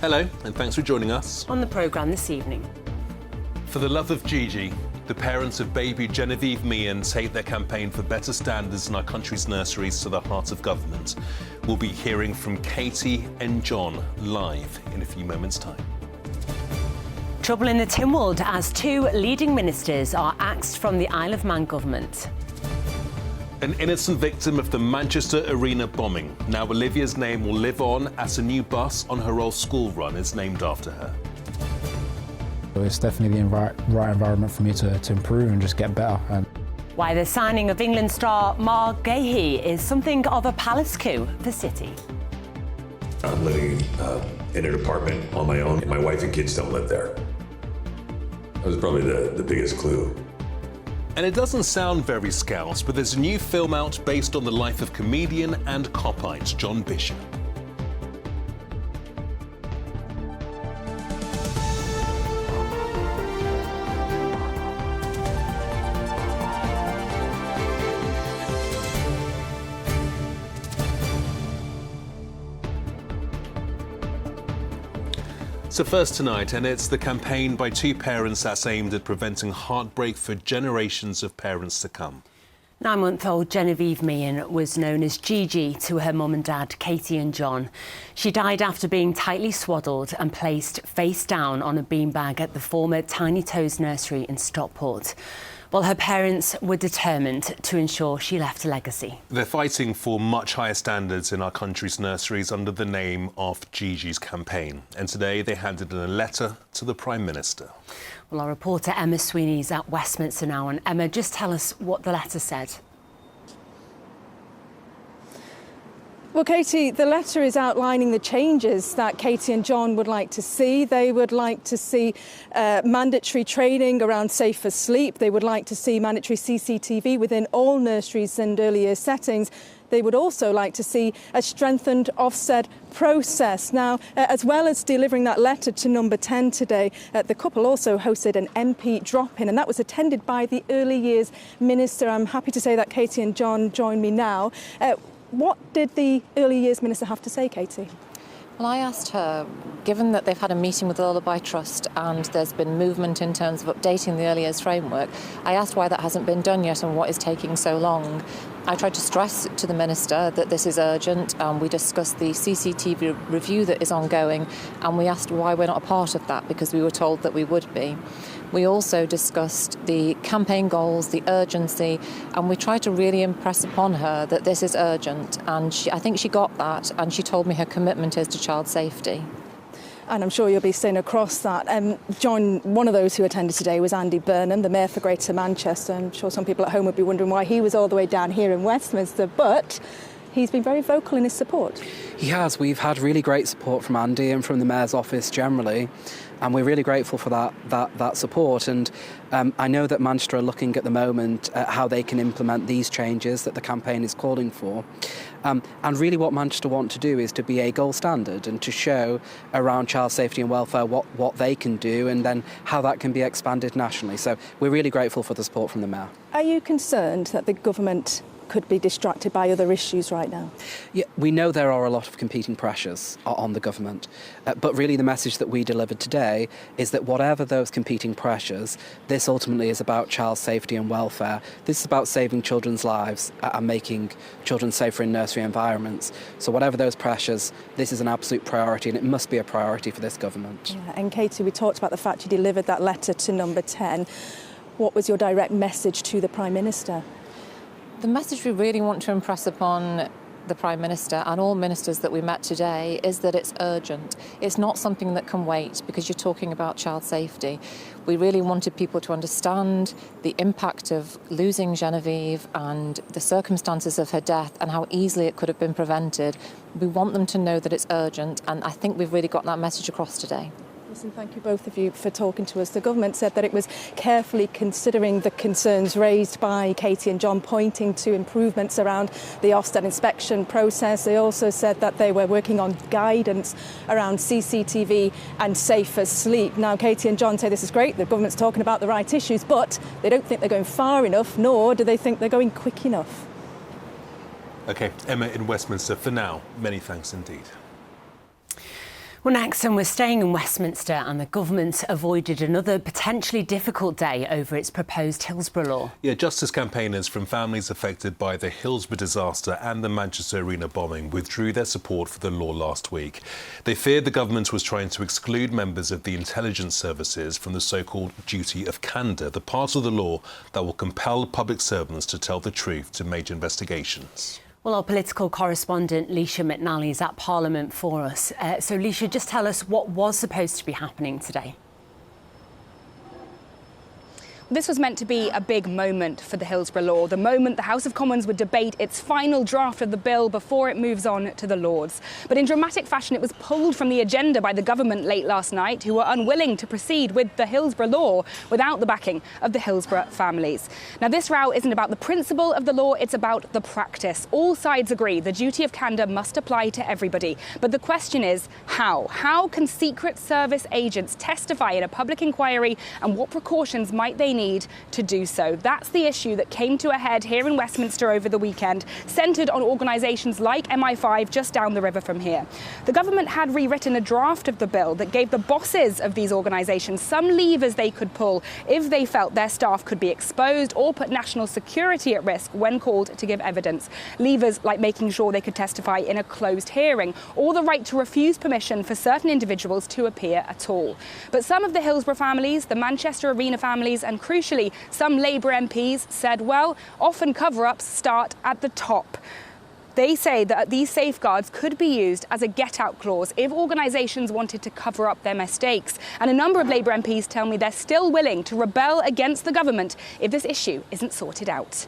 Hello, and thanks for joining us. On the programme this evening. For the love of Gigi, the parents of baby Genevieve Meehan take their campaign for better standards in our country's nurseries to the heart of government. We'll be hearing from Katie and John live in a few moments' time. Trouble in the Tynwald as two leading ministers are axed from the Isle of Man government. An innocent victim of the Manchester Arena bombing. Now Olivia's name will live on as a new bus on her old school run is named after her. It's definitely the right environment for me to improve and just get better. Why the signing of England star Mark Gahey is something of a palace coup for City. I'm living in an apartment on my own. My wife and kids don't live there. That was probably the biggest clue. And it doesn't sound very Scouse, but there's a new film out based on the life of comedian and copite John Bishop. So first tonight, and it's the campaign by two parents that's aimed at preventing heartbreak for generations of parents to come. 9-month-old Genevieve Meehan was known as Gigi to her mum and dad, Katie and John. She died after being tightly swaddled and placed face down on a beanbag at the former Tiny Toes nursery in Stockport. Well, her parents were determined to ensure she left a legacy. They're fighting for much higher standards in our country's nurseries under the name of Gigi's campaign. And today they handed in a letter to the Prime Minister. Well, our reporter Emma Sweeney's at Westminster now. And Emma, just tell us what the letter said. Well, Katie, the letter is outlining the changes that Katie and John would like to see. They would like to see mandatory training around safer sleep. They would like to see mandatory CCTV within all nurseries and early year settings. They would also like to see a strengthened Ofsted process. Now, as well as delivering that letter to Number 10 today, the couple also hosted an MP drop-in, and that was attended by the Early Years Minister. I'm happy to say that Katie and John join me now. What did the Early Years Minister have to say, Katie? Well, I asked her, given that they've had a meeting with the Lullaby Trust and there's been movement in terms of updating the Early Years framework, I asked why that hasn't been done yet and what is taking so long. I tried to stress to the Minister that this is urgent. We discussed the CCTV review that is ongoing, and we asked why we're not a part of that, because we were told that we would be. We also discussed the campaign goals, the urgency, and we tried to really impress upon her that this is urgent. And I think she got that, and she told me her commitment is to child safety. And I'm sure you'll be seeing across that. John, one of those who attended today was Andy Burnham, the Mayor for Greater Manchester. I'm sure some people at home would be wondering why he was all the way down here in Westminster, but he's been very vocal in his support. He has. We've had really great support from Andy and from the Mayor's office generally, and we're really grateful for that support. And I know that Manchester are looking at the moment at how they can implement these changes that the campaign is calling for. And really what Manchester want to do is to be a gold standard and to show around child safety and welfare what they can do and then how that can be expanded nationally. So we're really grateful for the support from the Mayor. Are you concerned that the government could be distracted by other issues right now? Yeah, we know there are a lot of competing pressures on the government, but really the message that we delivered today is that whatever those competing pressures, this ultimately is about child safety and welfare. This is about saving children's lives and making children safer in nursery environments. So whatever those pressures, this is an absolute priority, and it must be a priority for this government. Yeah, and Katie, we talked about the fact you delivered that letter to Number 10. What was your direct message to the Prime Minister? The message we really want to impress upon the Prime Minister and all ministers that we met today is that it's urgent. It's not something that can wait, because you're talking about child safety. We really wanted people to understand the impact of losing Genevieve and the circumstances of her death and how easily it could have been prevented. We want them to know that it's urgent, and I think we've really got that message across today. Listen, thank you both of you for talking to us. The government said that it was carefully considering the concerns raised by Katie and John, pointing to improvements around the Ofsted inspection process. They also said that they were working on guidance around CCTV and safer sleep. Now, Katie and John say this is great, the government's talking about the right issues, but they don't think they're going far enough, nor do they think they're going quick enough. OK, Emma in Westminster, for now, many thanks indeed. Well, next, and we're staying in Westminster, and the government avoided another potentially difficult day over its proposed Hillsborough law. Yeah, justice campaigners from families affected by the Hillsborough disaster and the Manchester Arena bombing withdrew their support for the law last week. They feared the government was trying to exclude members of the intelligence services from the so-called duty of candour, the part of the law that will compel public servants to tell the truth to major investigations. Well, our political correspondent, Leisha McNally, is at Parliament for us. So, Leisha, just tell us what was supposed to be happening today. This was meant to be a big moment for the Hillsborough law, the moment the House of Commons would debate its final draft of the bill before it moves on to the Lords. But in dramatic fashion, it was pulled from the agenda by the government late last night, who were unwilling to proceed with the Hillsborough law without the backing of the Hillsborough families. Now, this row isn't about the principle of the law, it's about the practice. All sides agree the duty of candour must apply to everybody. But the question is, how? How can Secret Service agents testify in a public inquiry, and what precautions might they need to do so? That's the issue that came to a head here in Westminster over the weekend, centred on organisations like MI5 just down the river from here. The government had rewritten a draft of the bill that gave the bosses of these organisations some levers they could pull if they felt their staff could be exposed or put national security at risk when called to give evidence. Levers like making sure they could testify in a closed hearing, or the right to refuse permission for certain individuals to appear at all. But some of the Hillsborough families, the Manchester Arena families, and crucially, some Labour MPs said, well, often cover-ups start at the top. They say that these safeguards could be used as a get-out clause if organisations wanted to cover up their mistakes. And a number of Labour MPs tell me they're still willing to rebel against the government if this issue isn't sorted out.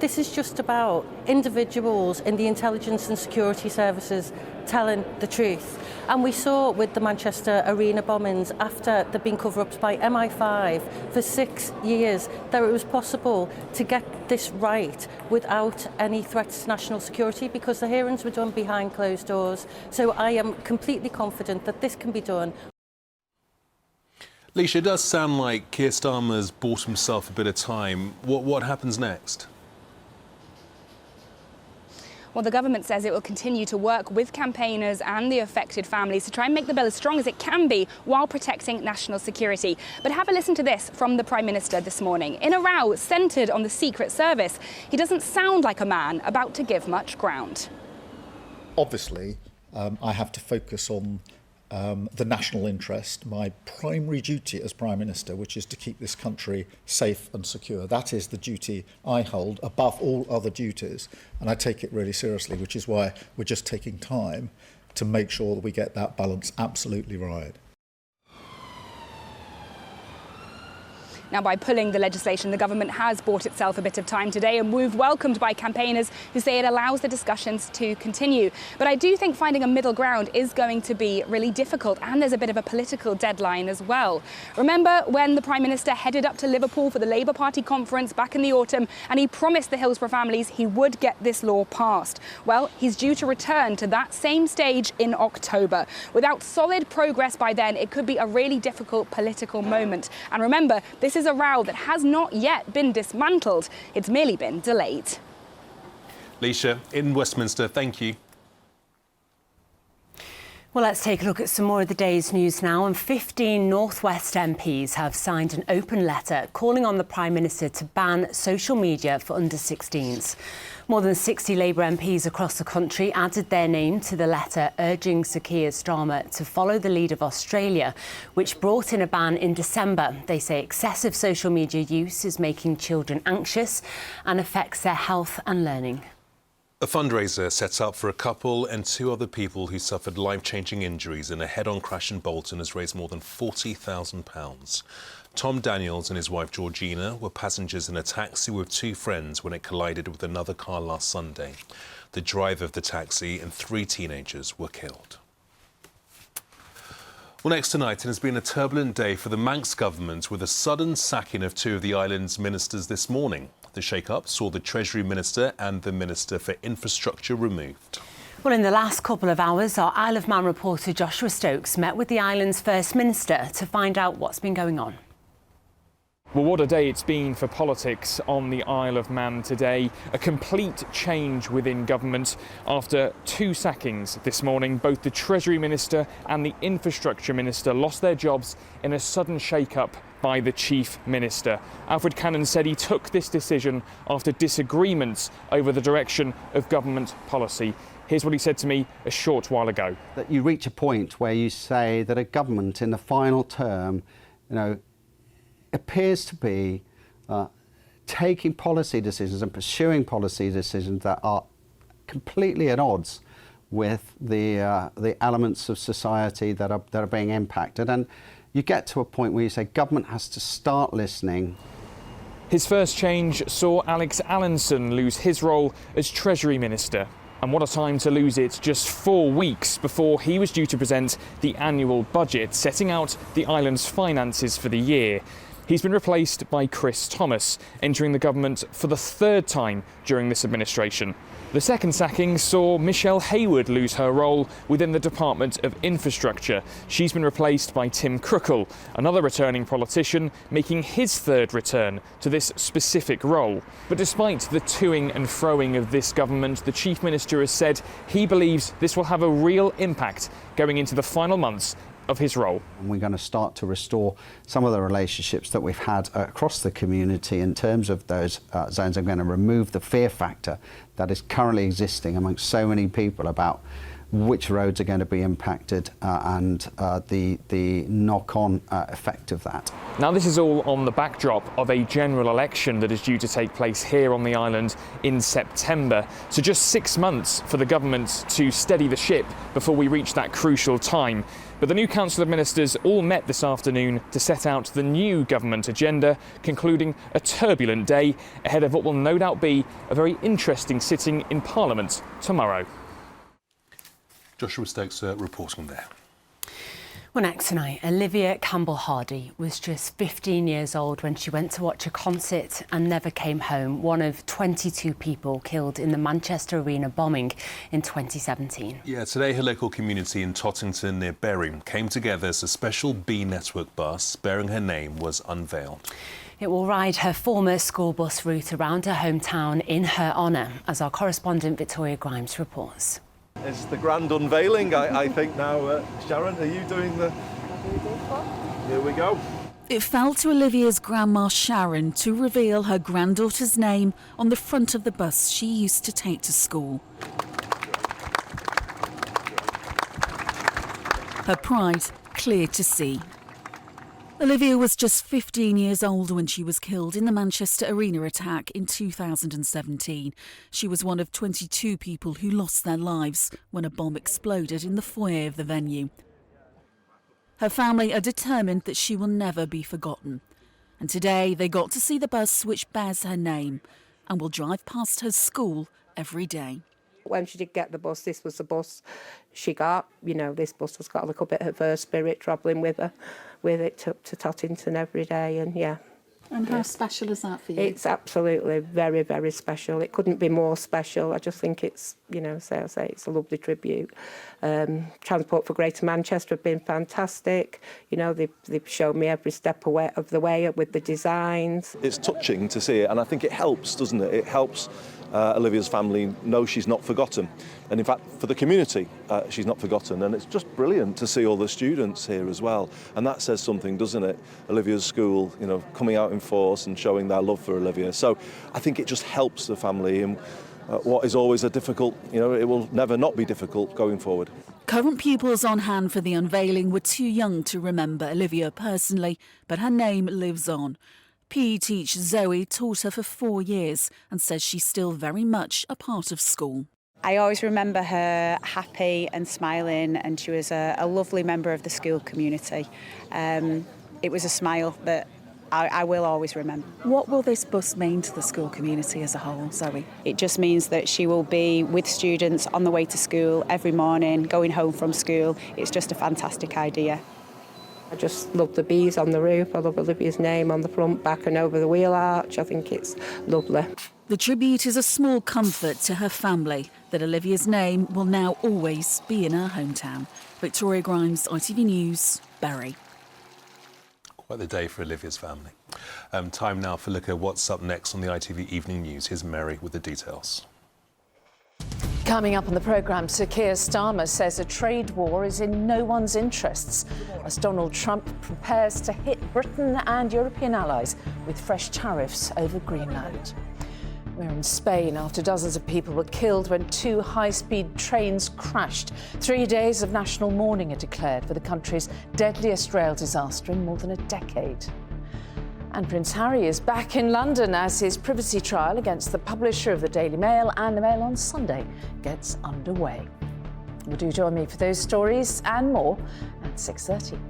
This is just about individuals in the intelligence and security services telling the truth. And we saw with the Manchester Arena bombings, after there'd been cover-ups by MI5 for 6 years, that it was possible to get this right without any threats to national security, because the hearings were done behind closed doors. So I am completely confident that this can be done. Leisha, it does sound like Keir Starmer's bought himself a bit of time. What happens next? Well, the government says it will continue to work with campaigners and the affected families to try and make the bill as strong as it can be while protecting national security. But have a listen to this from the Prime Minister this morning. In a row centred on the Secret Service, he doesn't sound like a man about to give much ground. Obviously, I have to focus on the national interest, my primary duty as Prime Minister, which is to keep this country safe and secure. That is the duty I hold above all other duties, and I take it really seriously, which is why we're just taking time to make sure that we get that balance absolutely right. Now, by pulling the legislation, the government has bought itself a bit of time today, a move welcomed by campaigners who say it allows the discussions to continue. But I do think finding a middle ground is going to be really difficult, and there's a bit of a political deadline as well. Remember when the Prime Minister headed up to Liverpool for the Labour Party conference back in the autumn, and he promised the Hillsborough families he would get this law passed? Well, he's due to return to that same stage in October. Without solid progress by then, it could be a really difficult political moment. And remember, this is a row that has not yet been dismantled. It's merely been delayed. Leisha, in Westminster, thank you. Well, let's take a look at some more of the day's news now. And 15 North West MPs have signed an open letter calling on the Prime Minister to ban social media for under-16s. More than 60 Labour MPs across the country added their name to the letter, urging Sir Keir Starmer to follow the lead of Australia, which brought in a ban in December. They say excessive social media use is making children anxious and affects their health and learning. A fundraiser set up for a couple and 2 other people who suffered life-changing injuries in a head-on crash in Bolton has raised more than £40,000. Tom Daniels and his wife Georgina were passengers in a taxi with 2 friends when it collided with another car last Sunday. The driver of the taxi and 3 teenagers were killed. Well, next tonight, it has been a turbulent day for the Manx government with a sudden sacking of 2 of the island's ministers this morning. The shake-up saw the Treasury Minister and the Minister for Infrastructure removed. Well, in the last couple of hours, our Isle of Man reporter Joshua Stokes met with the island's First Minister to find out what's been going on. Well, what a day it's been for politics on the Isle of Man today. A complete change within government after 2 sackings this morning. Both the Treasury Minister and the Infrastructure Minister lost their jobs in a sudden shake-up by the Chief Minister. Alfred Cannon said he took this decision after disagreements over the direction of government policy. Here's what he said to me a short while ago. That you reach a point where you say that a government in the final term, appears to be taking policy decisions and pursuing policy decisions that are completely at odds with the elements of society that are being impacted. And you get to a point where you say government has to start listening. His first change saw Alex Allinson lose his role as Treasury Minister. And what a time to lose it just 4 weeks before he was due to present the annual budget, setting out the island's finances for the year. He's been replaced by Chris Thomas, entering the government for the 3rd time during this administration. The second sacking saw Michelle Hayward lose her role within the Department of Infrastructure. She's been replaced by Tim Crookall, another returning politician, making his 3rd return to this specific role. But despite the toing and froing of this government, the Chief Minister has said he believes this will have a real impact going into the final months of his role. And we're going to start to restore some of the relationships that we've had across the community in terms of those zones. I'm going to remove the fear factor that is currently existing amongst so many people about which roads are going to be impacted and the knock-on effect of that. Now, this is all on the backdrop of a general election that is due to take place here on the island in September. So just 6 months for the government to steady the ship before we reach that crucial time. But the new Council of Ministers all met this afternoon to set out the new government agenda, concluding a turbulent day ahead of what will no doubt be a very interesting sitting in Parliament tomorrow. Joshua Stokes reporting there. Well, next tonight, Olivia Campbell-Hardy was just 15 years old when she went to watch a concert and never came home, one of 22 people killed in the Manchester Arena bombing in 2017. Yeah, today her local community in Tottington near Bury came together as a special B Network bus bearing her name was unveiled. It will ride her former school bus route around her hometown in her honour, as our correspondent Victoria Grimes reports. It's the grand unveiling, I think now. Sharon, are you doing the... Here we go. It fell to Olivia's grandma Sharon to reveal her granddaughter's name on the front of the bus she used to take to school. Her pride clear to see. Olivia was just 15 years old when she was killed in the Manchester Arena attack in 2017. She was one of 22 people who lost their lives when a bomb exploded in the foyer of the venue. Her family are determined that she will never be forgotten. And today they got to see the bus which bears her name and will drive past her school every day. When she did get the bus, this was the bus she got. This bus has got a little bit of her spirit travelling with her, with it to Tottington every day, and yeah. And how special is that for you? It's absolutely very, very special. It couldn't be more special. I just think it's, it's a lovely tribute. Transport for Greater Manchester have been fantastic. They've shown me every step of the way with the designs. It's touching to see it, and I think it helps, doesn't it? It helps Olivia's family know she's not forgotten. And in fact, for the community, she's not forgotten. And it's just brilliant to see all the students here as well. And that says something, doesn't it? Olivia's school, coming out in force and showing their love for Olivia. So I think it just helps the family in what is always a difficult, it will never not be difficult going forward. Current pupils on hand for the unveiling were too young to remember Olivia personally, but her name lives on. PE teacher Zoe taught her for 4 years and says she's still very much a part of school. I always remember her happy and smiling, and she was a lovely member of the school community. It was a smile that I will always remember. What will this bus mean to the school community as a whole, Zoe? It just means that she will be with students on the way to school every morning, going home from school. It's just a fantastic idea. I just love the bees on the roof. I love Olivia's name on the front, back and over the wheel arch. I think it's lovely. The tribute is a small comfort to her family that Olivia's name will now always be in her hometown. Victoria Grimes, ITV News, Bury. Quite the day for Olivia's family. Time now for a look at what's up next on the ITV Evening News. Here's Mary with the details. Coming up on the programme, Sir Keir Starmer says a trade war is in no one's interests as Donald Trump prepares to hit Britain and European allies with fresh tariffs over Greenland. We're in Spain after dozens of people were killed when 2 high-speed trains crashed. 3 days of national mourning are declared for the country's deadliest rail disaster in more than a decade. And Prince Harry is back in London as his privacy trial against the publisher of the Daily Mail and the Mail on Sunday gets underway. Well, do join me for those stories and more at 6:30.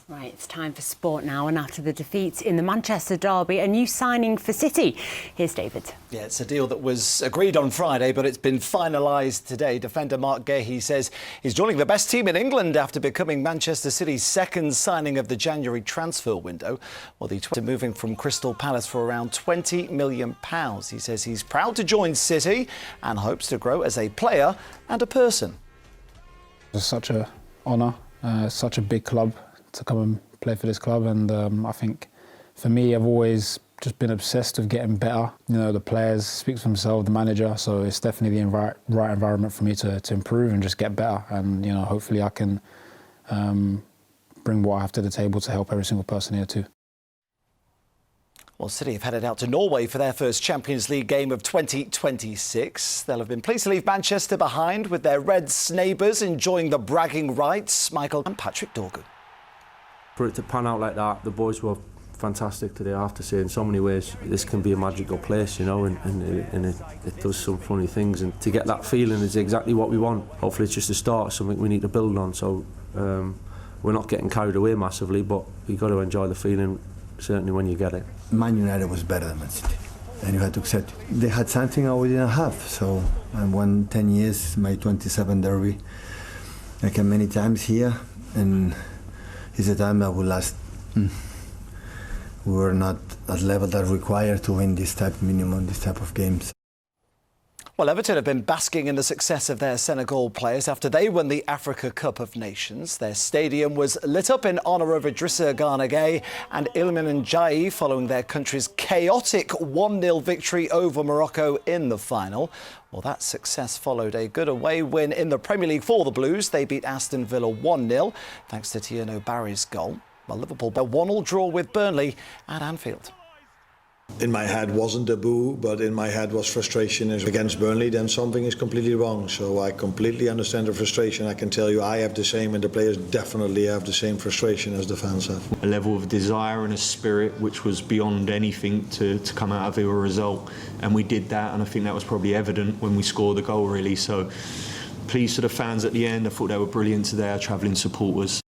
Right, it's time for sport now, and after the defeat in the Manchester derby, a new signing for City. Here's David. Yeah, it's a deal that was agreed on Friday, but it's been finalised today. Defender Mark Gahey says he's joining the best team in England after becoming Manchester City's second signing of the January transfer window. Well, the moving from Crystal Palace for around £20 million. He says he's proud to join City and hopes to grow as a player and a person. It's such an honour, such a big club to come and play for this club, and I think for me I've always just been obsessed with getting better. You know, the players speak for themselves, the manager, so it's definitely the right environment for me to improve and just get better, and you know, hopefully I can bring what I have to the table to help every single person here too. Well, City have headed out to Norway for their first Champions League game of 2026. They'll have been pleased to leave Manchester behind with their Reds neighbours enjoying the bragging rights. Michael and Patrick Dorgan. For it to pan out like that, the boys were fantastic today. I have to say, in so many ways, this can be a magical place, you know, and it does some funny things. And to get that feeling is exactly what we want. Hopefully, it's just a start, something we need to build on. So we're not getting carried away massively, but you've got to enjoy the feeling, certainly when you get it. Man United was better than Man City, and you had to accept it. They had something I didn't have, so I won 10 years, my 27th derby. I came many times here, and it's a time that will last. We were not at level that required to win this type of games. Well, Everton have been basking in the success of their Senegal players after they won the Africa Cup of Nations. Their stadium was lit up in honour of Idrissa Gana Gueye and Iliman Ndiaye following their country's chaotic 1-0 victory over Morocco in the final. Well, that success followed a good away win in the Premier League for the Blues. They beat Aston Villa 1-0 thanks to Tierno Barry's goal. Well, Liverpool a 1-1 draw with Burnley at Anfield. In my head wasn't a boo, but in my head was frustration. Is against Burnley, then something is completely wrong. So I completely understand the frustration. I can tell you I have the same, and the players definitely have the same frustration as the fans have. A level of desire and a spirit which was beyond anything to come out of a result. And we did that, and I think that was probably evident when we scored the goal, really. So pleased to the fans at the end. I thought they were brilliant today, our travelling supporters.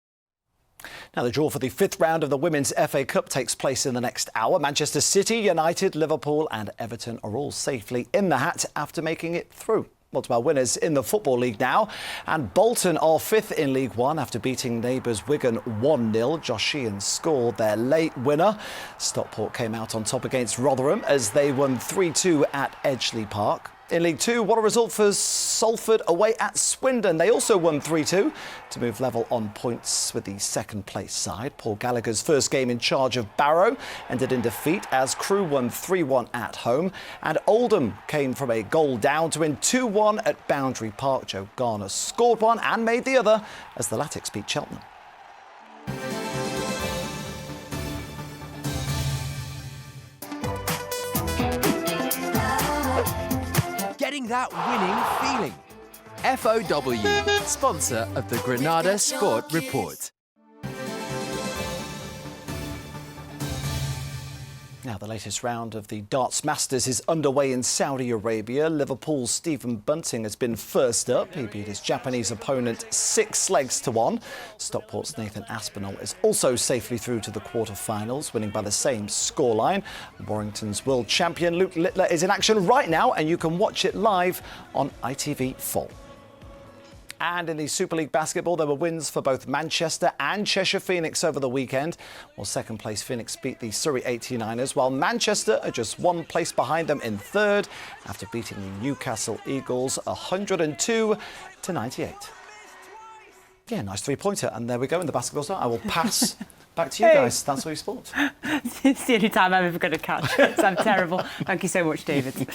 Now, the draw for the 5th round of the Women's FA Cup takes place in the next hour. Manchester City, United, Liverpool and Everton are all safely in the hat after making it through. Well, to our winners in the Football League now. And Bolton are 5th in League One after beating neighbours Wigan 1-0. Josh Sheehan scored their late winner. Stockport came out on top against Rotherham as they won 3-2 at Edgeley Park. In League Two, what a result for Salford away at Swindon. They also won 3-2 to move level on points with the second place side. Paul Gallagher's first game in charge of Barrow ended in defeat as Crewe won 3-1 at home. And Oldham came from a goal down to win 2-1 at Boundary Park. Joe Garner scored one and made the other as the Latics beat Cheltenham. Getting that winning feeling. FOW, sponsor of the Granada Sport Report. Now, the latest round of the Darts Masters is underway in Saudi Arabia. Liverpool's Stephen Bunting has been first up. He beat his Japanese opponent 6 legs to 1. Stockport's Nathan Aspinall is also safely through to the quarter-finals, winning by the same scoreline. Warrington's world champion Luke Littler is in action right now, and you can watch it live on ITV4. And in the Super League basketball, there were wins for both Manchester and Cheshire Phoenix over the weekend. Well, second place Phoenix beat the Surrey 89ers, while Manchester are just 1 place behind them in third after beating the Newcastle Eagles 102-98. Yeah, nice three-pointer. And there we go in the basketball start. I will pass back to you guys. That's all sports. It's the only time I'm ever going to catch it. I'm terrible. Thank you so much, David.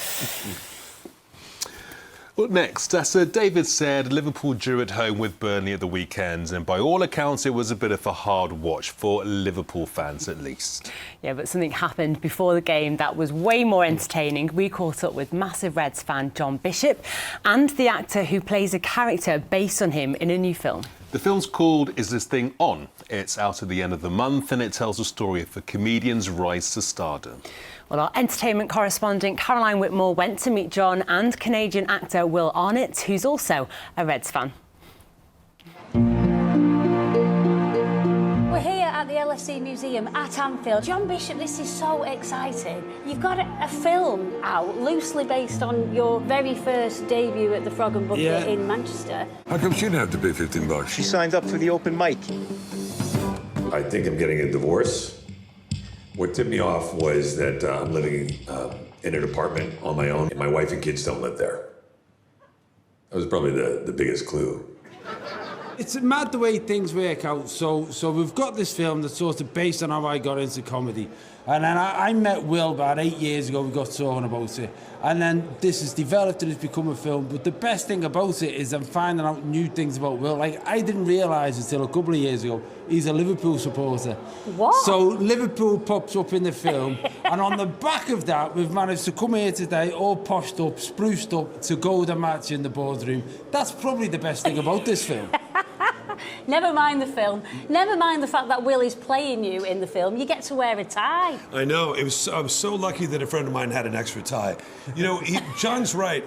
Well, next, as David said, Liverpool drew at home with Burnley at the weekend, and by all accounts, it was a bit of a hard watch for Liverpool fans, at least. Yeah, but something happened before the game that was way more entertaining. We caught up with massive Reds fan John Bishop and the actor who plays a character based on him in a new film. The film's called Is This Thing On? It's out at the end of the month, and it tells the story of a comedian's rise to stardom. Well, our entertainment correspondent Caroline Whitmore went to meet John and Canadian actor Will Arnott, who's also a Reds fan. We're here at the LFC Museum at Anfield. John Bishop, this is so exciting. You've got a film out loosely based on your very first debut at the Frog and Bucket in Manchester. How come she didn't have to pay $15? She signed up for the open mic. I think I'm getting a divorce. What tipped me off was that I'm living in an apartment on my own, and my wife and kids don't live there. That was probably the biggest clue. It's mad the way things work out. So we've got this film that's sort of based on how I got into comedy. And then I met Will about 8 years ago. We got talking about it. And then this has developed and it's become a film. But the best thing about it is I'm finding out new things about Will. Like, I didn't realise until a couple of years ago, he's a Liverpool supporter. What? So Liverpool pops up in the film. And on the back of that, we've managed to come here today, all poshed up, spruced up, to go to the match in the boardroom. That's probably the best thing about this film. Never mind the film. Never mind the fact that Will is playing you in the film. You get to wear a tie. I know. I was so lucky that a friend of mine had an extra tie. You know, John's right.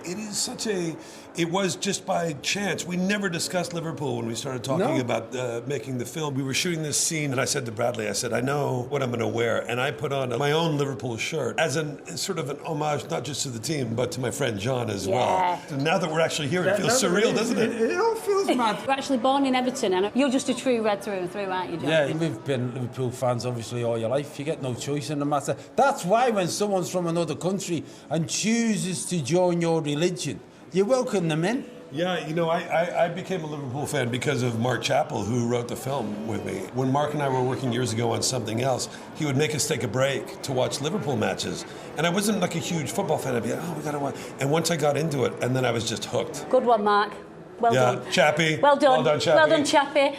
It was just by chance. We never discussed Liverpool when we started talking about making the film. We were shooting this scene, and I said to Bradley, I said, I know what I'm going to wear. And I put on my own Liverpool shirt as sort of an homage, not just to the team, but to my friend John as well. And now that we're actually here, it feels surreal, doesn't it? It all feels mad. You're actually born in Everton, and you're just a true Red through and through, aren't you, John? Yeah, we've been Liverpool fans, obviously, all your life. You get no choice in the matter. That's why when someone's from another country and chooses to join your religion, you welcome them in. Yeah, you know, I became a Liverpool fan because of Mark Chappell, who wrote the film with me. When Mark and I were working years ago on something else, he would make us take a break to watch Liverpool matches. And I wasn't like a huge football fan. I'd be like, oh, we got to watch. And once I got into it, and then I was just hooked. Good one, Mark. Well done. Chappie. Well done. Well done, Chappie. Well done, Chappie.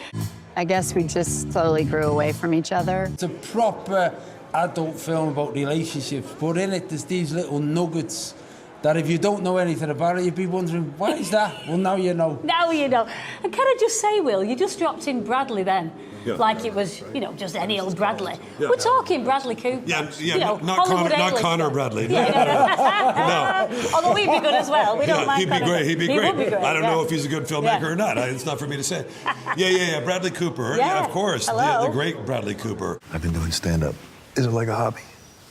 I guess we just slowly grew away from each other. It's a proper adult film about relationships, but in it there's these little nuggets that if you don't know anything about it, you'd be wondering, why is that? Well, now you know. Now you know. And can I just say, Will, you just dropped in Bradley then. Yeah. Like it was, you know, just any old Bradley. Yeah. We're talking Bradley Cooper. Yeah, you know, not Connor Bradley. Yeah, No. Although he'd be good as well. We don't mind he'd be Connor. great. He'd be He great. would be great. I don't know if he's a good filmmaker or not. It's not for me to say. Yeah. Bradley Cooper. Yeah. Of course. Hello. The great Bradley Cooper. I've been doing stand-up. Is it like a hobby?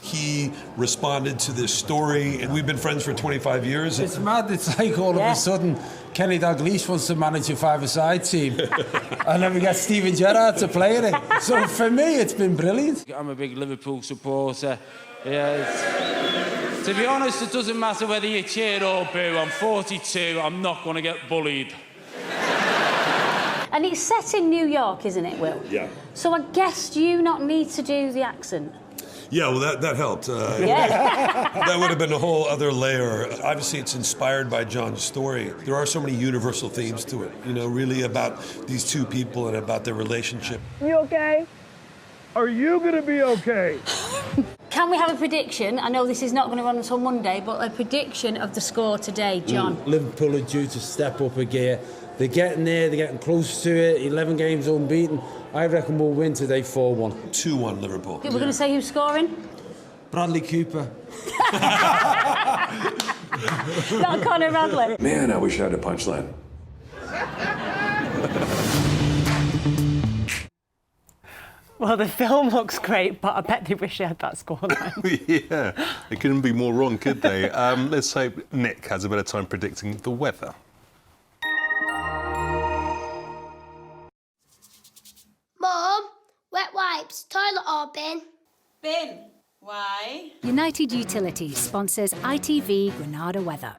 He responded to this story, and we've been friends for 25 years. It's mad. It's like all of a sudden, Kenny Dalglish wants to manage a five-a-side team, and then we get Steven Gerrard to play in it. So for me, it's been brilliant. I'm a big Liverpool supporter. Yeah. To be honest, it doesn't matter whether you cheer or boo. I'm 42. I'm not going to get bullied. And it's set in New York, isn't it, Will? Yeah. So I guess do you not need to do the accent? Yeah, well, that helped. That would have been a whole other layer. Obviously, it's inspired by John's story. There are so many universal themes to it, you know, really about these two people and about their relationship. You okay? Are you going to be okay? Can we have a prediction? I know this is not going to run until Monday, but a prediction of the score today, John. Liverpool are due to step up a gear. They're getting there, they're getting close to it. 11 games unbeaten. I reckon we'll win today 4-1. 2-1 Liverpool. We're going to say who's scoring? Bradley Cooper. Not Connor Bradley. Man, I wish I had a punchline. Well, the film looks great, but I bet they wish they had that scoreline. Yeah, they couldn't be more wrong, could they? Let's hope Nick has a better time predicting the weather. Mom, wet wipes, toilet or bin? Bin. Why? United Utilities sponsors ITV Granada weather.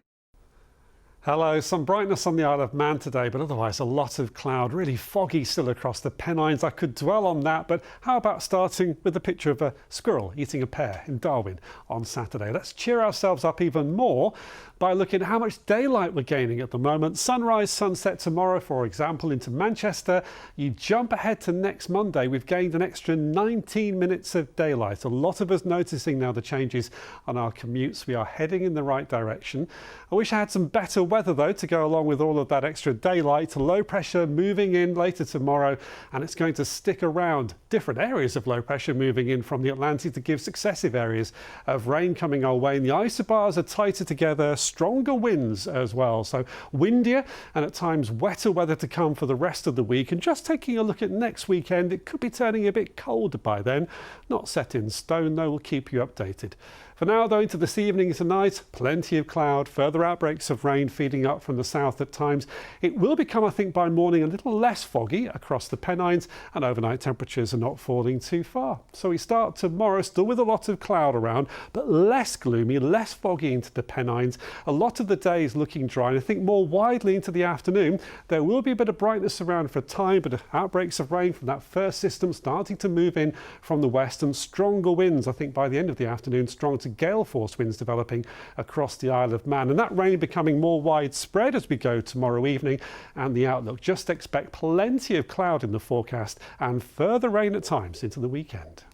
Hello, some brightness on the Isle of Man today, but otherwise a lot of cloud, really foggy still across the Pennines. I could dwell on that, but how about starting with a picture of a squirrel eating a pear in Darwin on Saturday? Let's cheer ourselves up even more by looking at how much daylight we're gaining at the moment. Sunrise, sunset tomorrow, for example, into Manchester. You jump ahead to next Monday, we've gained an extra 19 minutes of daylight. A lot of us noticing now the changes on our commutes. We are heading in the right direction. I wish I had some better weather though to go along with all of that extra daylight. Low pressure moving in later tomorrow, and it's going to stick around. Different areas of low pressure moving in from the Atlantic to give successive areas of rain coming our way, and the isobars are tighter together, stronger winds as well, so windier and at times wetter weather to come for the rest of the week. And just taking a look at next weekend, it could be turning a bit colder by then. Not set in stone though, we'll keep you updated. For now though, into this evening and tonight, plenty of cloud, further outbreaks of rain feeding up from the south at times. It will become, I think, by morning a little less foggy across the Pennines, and overnight temperatures are not falling too far. So we start tomorrow still with a lot of cloud around, but less gloomy, less foggy into the Pennines. A lot of the day is looking dry, and I think more widely into the afternoon there will be a bit of brightness around for a time, but outbreaks of rain from that first system starting to move in from the west, and stronger winds, I think by the end of the afternoon, strong to gale force winds developing across the Isle of Man, and that rain becoming more widespread as we go tomorrow evening. And the outlook, just expect plenty of cloud in the forecast and further rain at times into the weekend.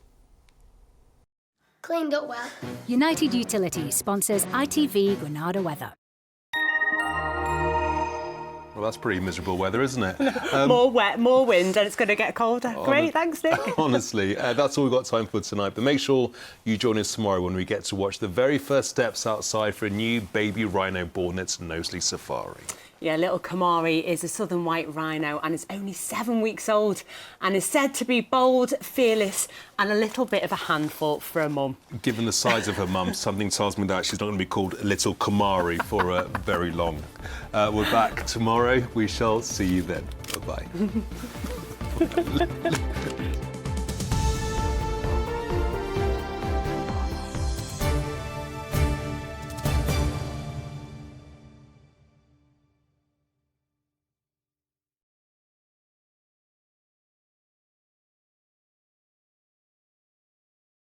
Cleaned up well. United Utilities sponsors ITV Granada weather. Well, that's pretty miserable weather, isn't it? More wet, more wind, and it's going to get colder. Great, thanks, Nick. Honestly, that's all we've got time for tonight. But make sure you join us tomorrow when we get to watch the very first steps outside for a new baby rhino born at Knowsley Safari. Yeah, little Kamari is a southern white rhino and is only 7 weeks old and is said to be bold, fearless and a little bit of a handful for a mum. Given the size of her mum, something tells me that she's not going to be called Little Kamari for very long. We're back tomorrow. We shall see you then. Bye-bye.